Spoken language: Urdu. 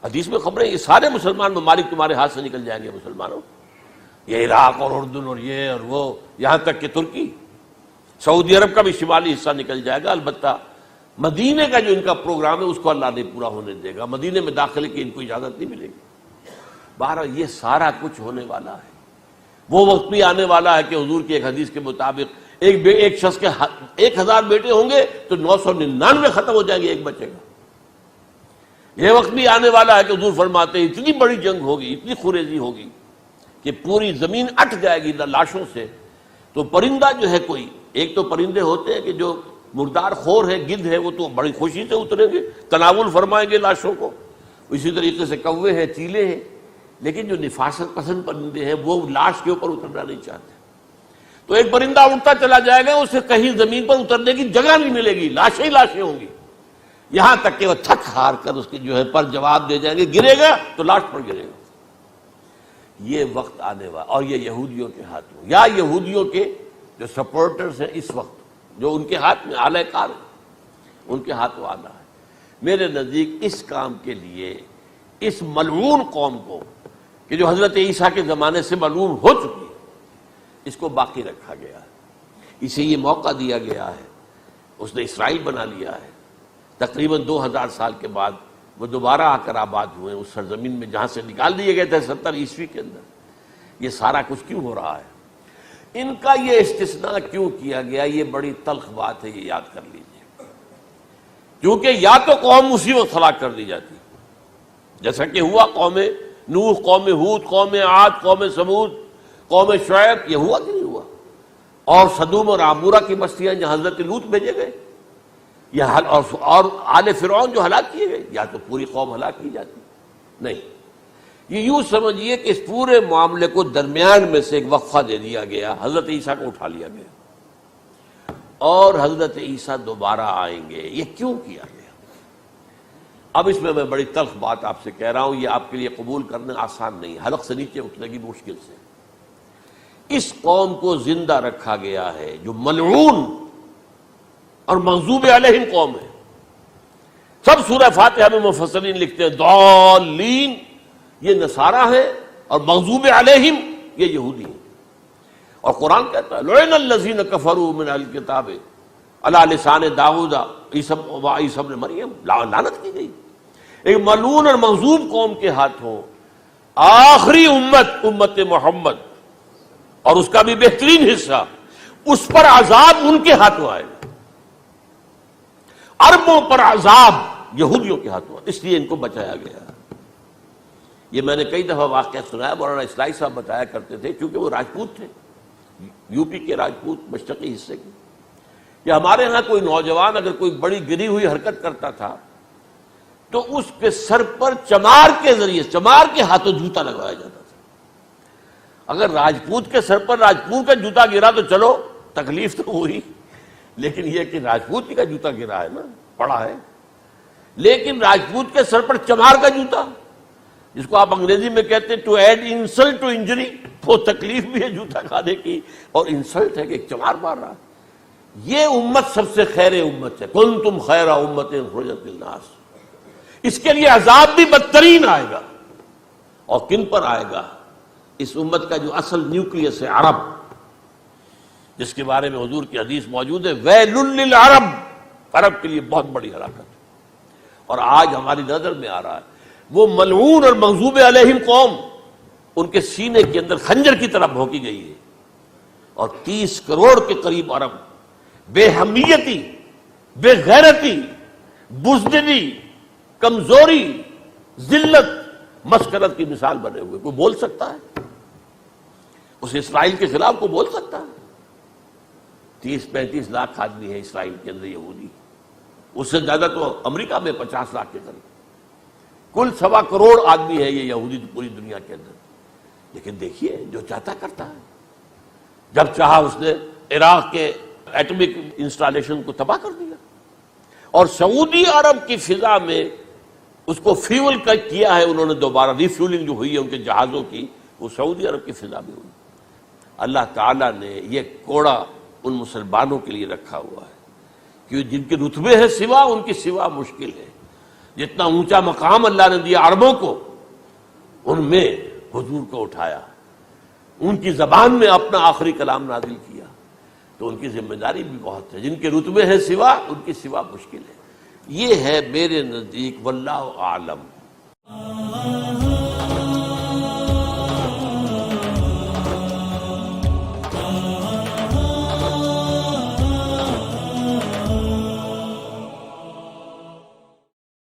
حدیث میں خبریں، یہ سارے مسلمان ممالک تمہارے ہاتھ سے نکل جائیں گے مسلمانوں، یہ عراق اور اردن اور یہ اور وہ، یہاں تک کہ ترکی، سعودی عرب کا بھی شمالی حصہ نکل جائے گا۔ البتہ مدینے کا جو ان کا پروگرام ہے اس کو اللہ نہیں پورا ہونے دے گا، مدینے میں داخلے کی ان کو اجازت نہیں ملے گی۔ بہرحال یہ سارا کچھ ہونے والا ہے۔ وہ وقت بھی آنے والا ہے کہ حضور کی ایک حدیث کے مطابق ایک شخص کے 1000 بیٹے ہوں گے تو 999 ختم ہو جائیں گے، ایک بچے گا۔ یہ وقت بھی آنے والا ہے کہ حضور فرماتے ہیں اتنی بڑی جنگ ہوگی، اتنی خوریزی ہوگی کہ پوری زمین اٹ جائے گی لاشوں سے۔ تو پرندہ جو ہے کوئی، ایک تو پرندے ہوتے ہیں کہ جو مردار خور ہے، گدھ ہے، وہ تو بڑی خوشی سے اتریں گے، تناول فرمائیں گے لاشوں کو۔ اسی طریقے سے کوے ہیں، چیلے ہیں، لیکن جو نفاست پسند پرندے ہیں وہ لاش کے اوپر اترنا نہیں چاہتے۔ تو ایک پرندہ اڑتا چلا جائے گا، اسے کہیں زمین پر اترنے کی جگہ نہیں ملے گی، لاشیں ہی لاشیں ہوں گی، یہاں تک کہ وہ تھک ہار کر اس کے جو ہے پر جواب دے جائیں گے، گرے گا تو لاش پر گرے گا۔ یہ وقت آنے والا، اور یہ یہودیوں کے ہاتھوں، یا یہودیوں کے جو سپورٹرز ہیں اس وقت، جو ان کے ہاتھ میں آلہ کار ہیں، ان کے ہاتھوں آنا ہے۔ میرے نزدیک اس کام کے لیے اس ملعون قوم کو، کہ جو حضرت عیسیٰ کے زمانے سے ملعون ہو چکی ہے، اس کو باقی رکھا گیا ہے، اسے یہ موقع دیا گیا ہے۔ اس نے اسرائیل بنا لیا ہے، تقریباً 2000 سال کے بعد وہ دوبارہ آ کر آباد ہوئے اس سرزمین میں جہاں سے نکال دیے گئے تھے 70 عیسوی کے اندر۔ یہ سارا کچھ کیوں ہو رہا ہے؟ ان کا یہ استثناء کیوں کیا گیا؟ یہ بڑی تلخ بات ہے، یہ یاد کر لیجیے، کیونکہ یا تو قوم اسی وقت ہلاک کر دی جاتی، جیسا کہ ہوا قوم نوح، قوم ہود، قوم عاد، قوم ثمود، قوم شعیب، یہ ہوا کہ نہیں ہوا؟ اور سدوم اور عمورہ کی بستیاں جہاں حضرت لوط بھیجے گئے، اور آل فرعون جو ہلاک کیے گئے، یا تو پوری قوم ہلاک کی جاتی؟ نہیں، یہ یوں سمجھیے کہ اس پورے معاملے کو درمیان میں سے ایک وقفہ دے دیا گیا، حضرت عیسیٰ کو اٹھا لیا گیا، اور حضرت عیسیٰ دوبارہ آئیں گے۔ یہ کیوں کیا گیا؟ اب اس میں بڑی تلخ بات آپ سے کہہ رہا ہوں، یہ آپ کے لیے قبول کرنا آسان نہیں، حلق سے نیچے اٹھنے کی مشکل سے۔ اس قوم کو زندہ رکھا گیا ہے جو ملعون اور مغضوب علیہم قوم ہے۔ سب سورہ فاتحہ میں مفسرین لکھتے ہیں ضالین، یہ نصارہ ہیں، اور مغضوب علیہم یہ یہودی ہیں۔ اور قرآن کہتا ہے لعن الذین کفروا من اہل الکتاب علی لسان داؤد وعیسی ابن مریم، لعنت کی گئی ایک ملعون اور مغضوب قوم کے ہاتھوں آخری امت محمد، اور اس کا بھی بہترین حصہ، اس پر عذاب ان کے ہاتھوں آئے گا، عربوں پر عذاب یہودیوں کے ہاتھوں، اس لیے ان کو بچایا گیا۔ یہ میں نے کئی دفعہ واقعہ سنایا، مولانا اسلائی صاحب بتایا کرتے تھے، کیونکہ وہ راجپوت تھے، یو پی کے راجپوت، مشرقی حصے کے، کہ ہمارے ہاں کوئی نوجوان اگر کوئی بڑی گری ہوئی حرکت کرتا تھا تو اس کے سر پر چمار کے ذریعے، چمار کے ہاتھوں جوتا لگوایا جاتا تھا۔ اگر راجپوت کے سر پر راجپوت کا جوتا گرا تو چلو تکلیف تو ہوئی، لیکن یہ کہ راجپوت کا جوتا گرا ہے نا، پڑا ہے، لیکن راجپوت کے سر پر چمار کا جوتا، جس کو آپ انگریزی میں کہتے ہیں to add insult to injury, وہ تکلیف بھی ہے جوتا کھانے کی، اور انسلٹ ہے کہ ایک چمار مار رہا ہے۔ یہ امت سب سے خیر امت ہے، کنتم خیر امت اخرجت للناس۔ اس کے لیے عذاب بھی بدترین آئے گا، اور کن پر آئے گا؟ اس امت کا جو اصل نیوکلیس ہے عرب، جس کے بارے میں حضور کی حدیث موجود ہے ویل للعرب، عرب کے لیے بہت بڑی ہلاکت ہے۔ اور آج ہماری نظر میں آ رہا ہے وہ ملعون اور مغضوب علیہم قوم، ان کے سینے کے اندر خنجر کی طرح بھونکی گئی ہے، اور 30 کروڑ کے قریب عرب بے حمیتی، بے غیرتی، بزدلی، کمزوری، ذلت، مسکرت کی مثال بنے ہوئے۔ کوئی بول سکتا ہے اس اسرائیل کے خلاف؟ کوئی بول سکتا ہے؟ 30-35 لاکھ آدمی ہے اسرائیل کے اندر یہودی، اس سے زیادہ تو امریکہ میں 50 لاکھ کے قریب، کل 1.25 کروڑ آدمی ہے یہ یہودی پوری دنیا کے اندر۔ لیکن دیکھیے جو چاہتا کرتا ہے، جب چاہا اس نے عراق کے ایٹمک انسٹالیشن کو تباہ کر دیا، اور سعودی عرب کی فضا میں اس کو فیول کیا ہے انہوں نے، دوبارہ ری فیولنگ جو ہوئی ہے ان کے جہازوں کی، وہ سعودی عرب کی فضا میں ہوئی۔ اللہ تعالیٰ نے یہ کوڑا ان مسلمانوں کے لیے رکھا ہوا ہے کہ جن کے رتبے ہیں سوا، ان کی سوا مشکل ہے، جتنا اونچا مقام اللہ نے دیا عربوں کو، ان میں حضور کو اٹھایا، ان کی زبان میں اپنا آخری کلام نازل کیا، تو ان کی ذمہ داری بھی بہت ہے۔ جن کے رتبے ہیں سوا، ان کی سوا مشکل ہے۔ یہ ہے میرے نزدیک واللہ اعلم